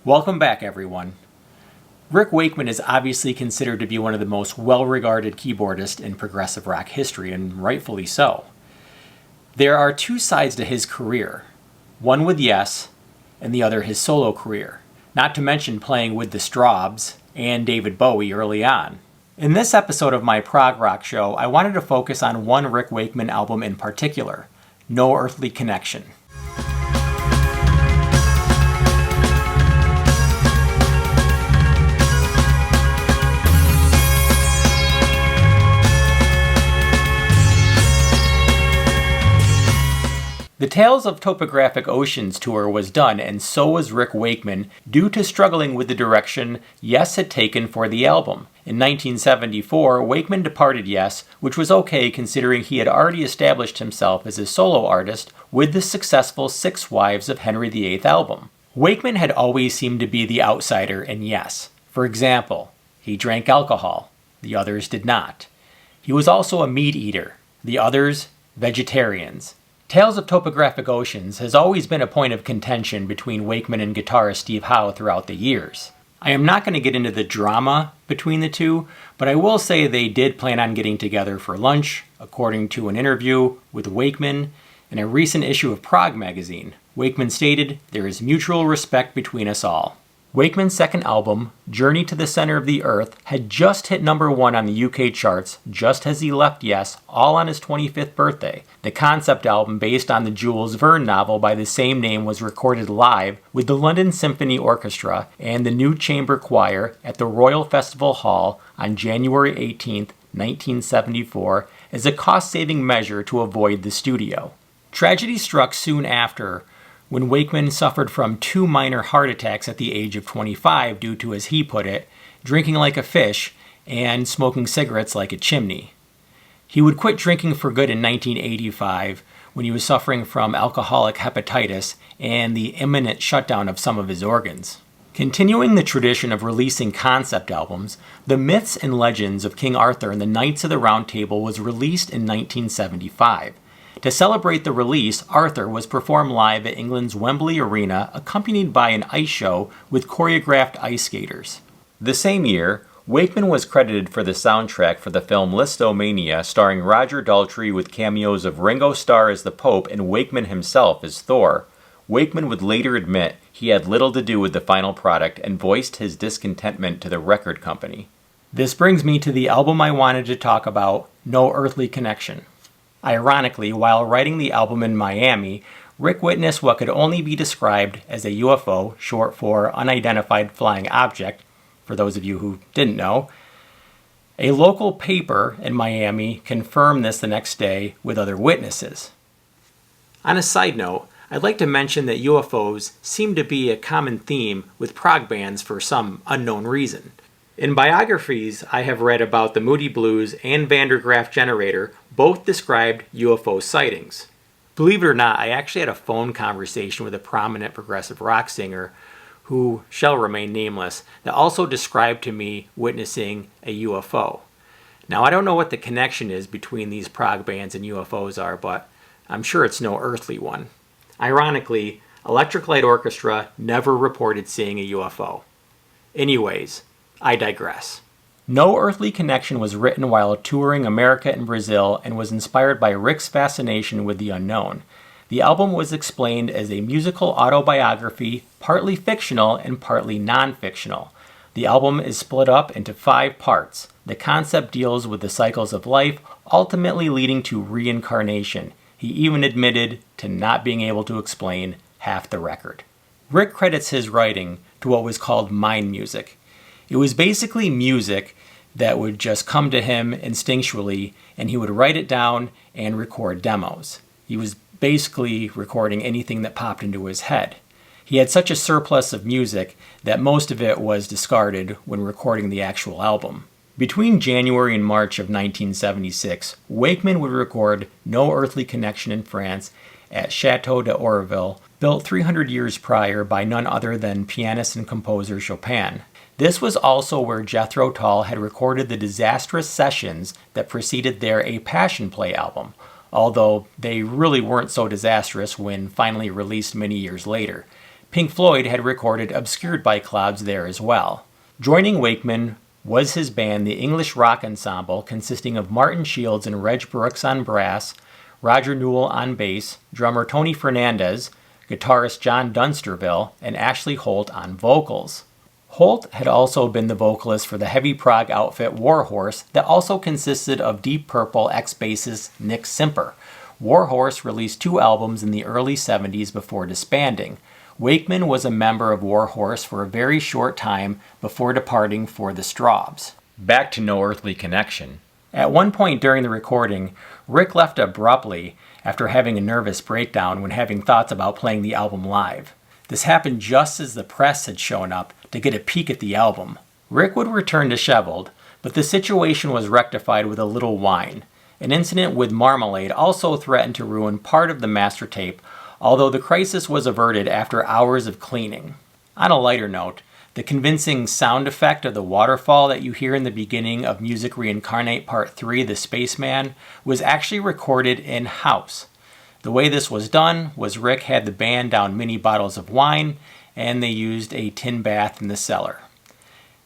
Welcome back, everyone. Rick Wakeman is obviously considered to be one of the most well-regarded keyboardists in progressive rock history, and rightfully so. There are two sides to his career, one with Yes, and the other his solo career, not to mention playing with the Strawbs and David Bowie early on. In this episode of my prog rock show, I wanted to focus on one Rick Wakeman album in particular, No Earthly Connection. The Tales of Topographic Oceans tour was done, and so was Rick Wakeman, due to struggling with the direction Yes had taken for the album. In 1974, Wakeman departed Yes, which was okay considering he had already established himself as a solo artist with the successful Six Wives of Henry VIII album. Wakeman had always seemed to be the outsider in Yes. For example, he drank alcohol, the others did not. He was also a meat eater, the others vegetarians. Tales of Topographic Oceans has always been a point of contention between Wakeman and guitarist Steve Howe throughout the years. I am not going to get into the drama between the two, but I will say they did plan on getting together for lunch, according to an interview with Wakeman in a recent issue of Prog magazine. Wakeman stated, "There is mutual respect between us all." Wakeman's second album, Journey to the Center of the Earth, had just hit number 1 on the UK charts just as he left Yes, all on his 25th birthday. The concept album based on the Jules Verne novel by the same name was recorded live with the London Symphony Orchestra and the New Chamber Choir at the Royal Festival Hall on January 18, 1974, as a cost-saving measure to avoid the studio. Tragedy struck soon after, when Wakeman suffered from 2 minor heart attacks at the age of 25 due to, as he put it, drinking like a fish and smoking cigarettes like a chimney. He would quit drinking for good in 1985 when he was suffering from alcoholic hepatitis and the imminent shutdown of some of his organs. Continuing the tradition of releasing concept albums, The Myths and Legends of King Arthur and the Knights of the Round Table was released in 1975. To celebrate the release, Arthur was performed live at England's Wembley Arena, accompanied by an ice show with choreographed ice skaters. The same year, Wakeman was credited for the soundtrack for the film Listomania, starring Roger Daltrey with cameos of Ringo Starr as the Pope and Wakeman himself as Thor. Wakeman would later admit he had little to do with the final product and voiced his discontentment to the record company. This brings me to the album I wanted to talk about, No Earthly Connection. Ironically, while writing the album in Miami, Rick witnessed what could only be described as a UFO, short for Unidentified Flying Object, for those of you who didn't know. A local paper in Miami confirmed this the next day with other witnesses. On a side note, I'd like to mention that UFOs seem to be a common theme with prog bands for some unknown reason. In biographies I have read about the Moody Blues and Vandergraaf Generator, both described UFO sightings. Believe it or not, I actually had a phone conversation with a prominent progressive rock singer who shall remain nameless that also described to me witnessing a UFO. Now, I don't know what the connection is between these prog bands and UFOs are, but I'm sure it's no earthly one. Ironically, Electric Light Orchestra never reported seeing a UFO. Anyways, I digress. No Earthly Connection was written while touring America and Brazil and was inspired by Rick's fascination with the unknown. The album was explained as a musical autobiography, partly fictional and partly non-fictional. The album is split up into 5 parts. The concept deals with the cycles of life, ultimately leading to reincarnation. He even admitted to not being able to explain half the record. Rick credits his writing to what was called mind music. It was basically music that would just come to him instinctually, and he would write it down and record demos. He was basically recording anything that popped into his head. He had such a surplus of music that most of it was discarded when recording the actual album. Between January and March of 1976, Wakeman would record No Earthly Connection in France at Chateau d'Orville, built 300 years prior by none other than pianist and composer Chopin. This was also where Jethro Tull had recorded the disastrous sessions that preceded their A Passion Play album, although they really weren't so disastrous when finally released many years later. Pink Floyd had recorded Obscured by Clouds there as well. Joining Wakeman was his band, the English Rock Ensemble, consisting of Martin Shields and Reg Brooks on brass, Roger Newell on bass, drummer Tony Fernandez, guitarist John Dunsterville, and Ashley Holt on vocals. Holt had also been the vocalist for the heavy prog outfit Warhorse that also consisted of Deep Purple ex-bassist Nick Simper. Warhorse released 2 albums in the early 70s before disbanding. Wakeman was a member of Warhorse for a very short time before departing for the Strawbs. Back to No Earthly Connection. At one point during the recording, Rick left abruptly after having a nervous breakdown when having thoughts about playing the album live. This happened just as the press had shown up to get a peek at the album. Rick would return disheveled, but the situation was rectified with a little wine. An incident with marmalade also threatened to ruin part of the master tape, although the crisis was averted after hours of cleaning. On a lighter note, the convincing sound effect of the waterfall that you hear in the beginning of Music Reincarnate Part 3, The Spaceman, was actually recorded in-house. The way this was done was Rick had the band down mini bottles of wine, and they used a tin bath in the cellar.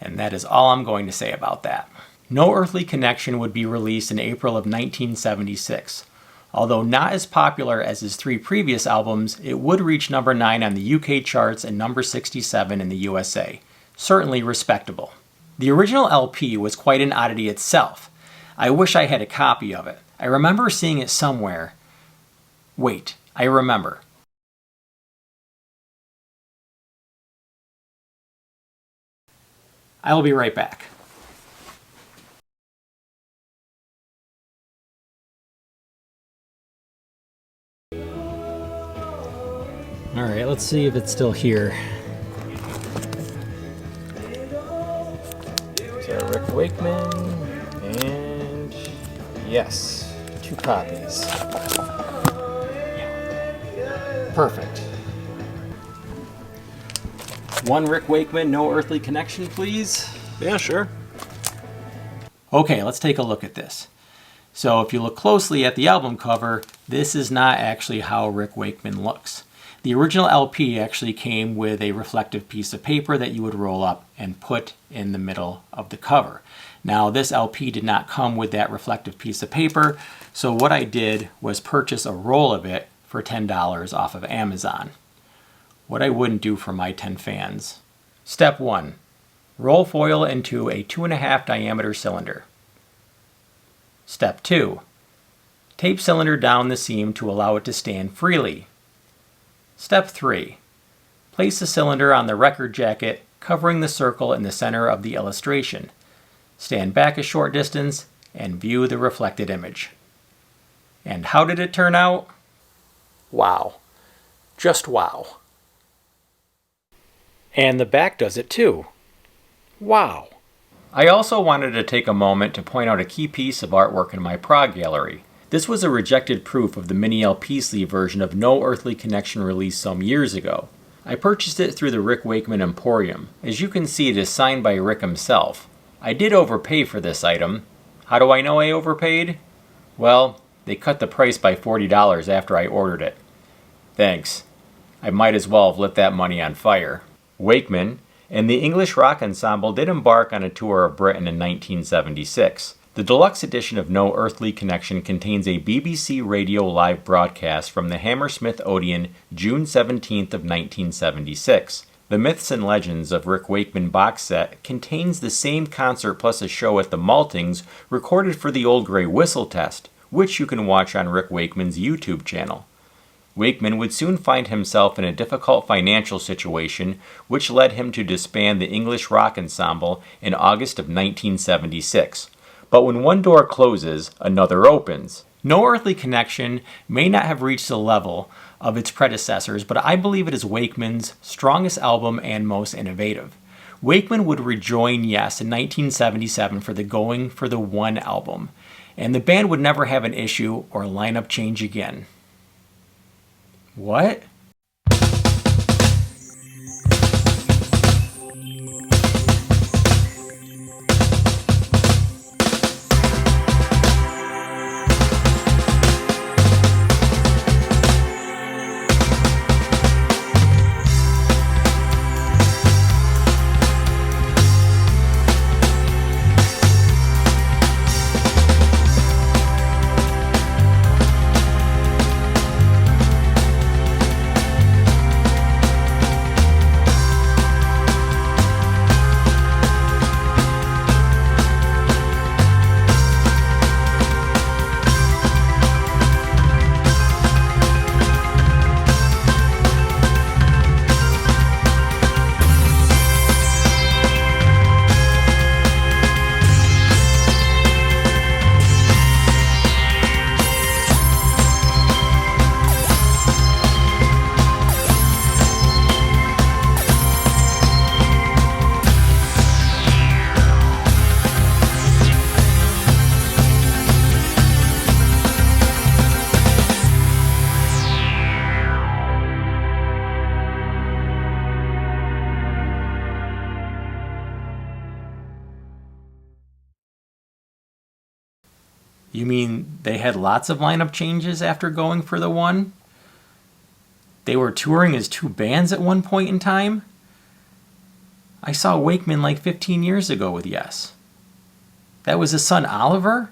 And that is all I'm going to say about that. No Earthly Connection would be released in April of 1976. Although not as popular as his 3 previous albums, it would reach number 9 on the UK charts and number 67 in the USA. Certainly respectable. The original LP was quite an oddity itself. I wish I had a copy of it. I remember seeing it somewhere. Wait, I remember. I'll be right back. All right, let's see if it's still here. So Rick Wakeman, and yes, 2 copies. Perfect. 1 Rick Wakeman, No Earthly Connection, please. Yeah, sure. Okay, let's take a look at this. So if you look closely at the album cover, this is not actually how Rick Wakeman looks. The original LP actually came with a reflective piece of paper that you would roll up and put in the middle of the cover. Now, this LP did not come with that reflective piece of paper, so what I did was purchase a roll of it for $10 off of Amazon. What I wouldn't do for my 10 fans. Step 1. Roll foil into a 2.5 diameter cylinder. Step 2. Tape cylinder down the seam to allow it to stand freely. Step 3. Place the cylinder on the record jacket, covering the circle in the center of the illustration. Stand back a short distance and view the reflected image. And how did it turn out? Wow. Just wow. And the back does it too. Wow. I also wanted to take a moment to point out a key piece of artwork in my Prog gallery. This was a rejected proof of the mini LP sleeve version of No Earthly Connection released some years ago. I purchased it through the Rick Wakeman Emporium. As you can see, it is signed by Rick himself. I did overpay for this item. How do I know I overpaid? Well, they cut the price by $40 after I ordered it. Thanks. I might as well have lit that money on fire. Wakeman and the English Rock Ensemble did embark on a tour of Britain in 1976. The deluxe edition of No Earthly Connection contains a BBC Radio live broadcast from the Hammersmith Odeon, June 17th of 1976. The Myths and Legends of Rick Wakeman box set contains the same concert plus a show at the Maltings recorded for the Old Grey Whistle Test, which you can watch on Rick Wakeman's YouTube channel. Wakeman would soon find himself in a difficult financial situation, which led him to disband the English Rock Ensemble in August of 1976. But when one door closes, another opens. No Earthly Connection may not have reached the level of its predecessors, but I believe it is Wakeman's strongest album and most innovative. Wakeman would rejoin Yes in 1977 for the Going for the One album, and the band would never have an issue or lineup change again. What? You mean they had lots of lineup changes after going for the one? They were touring as two bands at one point in time? I saw Wakeman like 15 years ago with Yes. That was his son Oliver?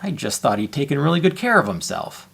I just thought he'd taken really good care of himself.